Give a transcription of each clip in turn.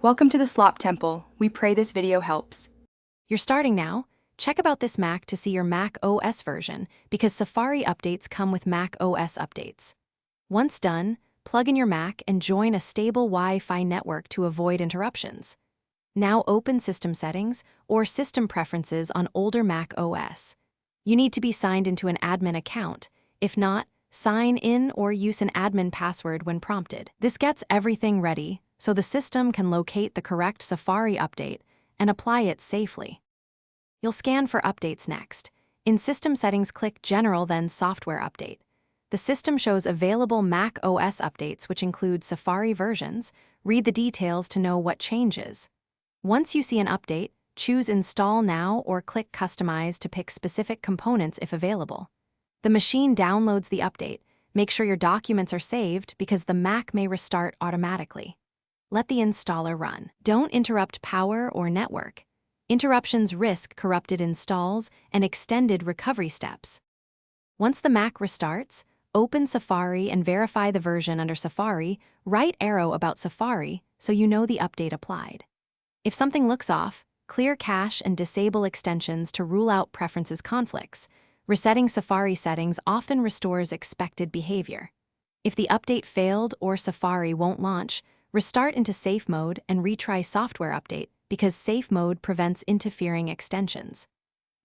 Welcome to the Slop Temple. We pray this video helps. You're starting now? Check about this Mac to see your Mac OS version because Safari updates come with Mac OS updates. Once done, plug in your Mac and join a stable Wi-Fi network to avoid interruptions. Now open System Settings or System Preferences on older Mac OS. You need to be signed into an admin account. If not, sign in or use an admin password when prompted. This gets everything ready so the system can locate the correct Safari update and apply it safely. You'll scan for updates next. In System Settings, click General, then Software Update. The system shows available Mac OS updates, which include Safari versions. Read the details to know what changes. Once you see an update, choose Install Now or click Customize to pick specific components if available. The machine downloads the update. Make sure your documents are saved because the Mac may restart automatically. Let the installer run. Don't interrupt power or network. Interruptions risk corrupted installs and extended recovery steps. Once the Mac restarts, open Safari and verify the version under Safari. Right arrow about Safari so you know the update applied. If something looks off, clear cache and disable extensions to rule out preferences conflicts. Resetting Safari settings often restores expected behavior. If the update failed or Safari won't launch, restart into safe mode and retry software update because safe mode prevents interfering extensions.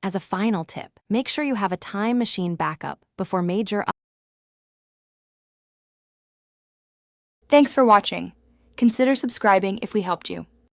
As a final tip, make sure you have a time machine backup before major. Thanks for watching. Consider subscribing if we helped you.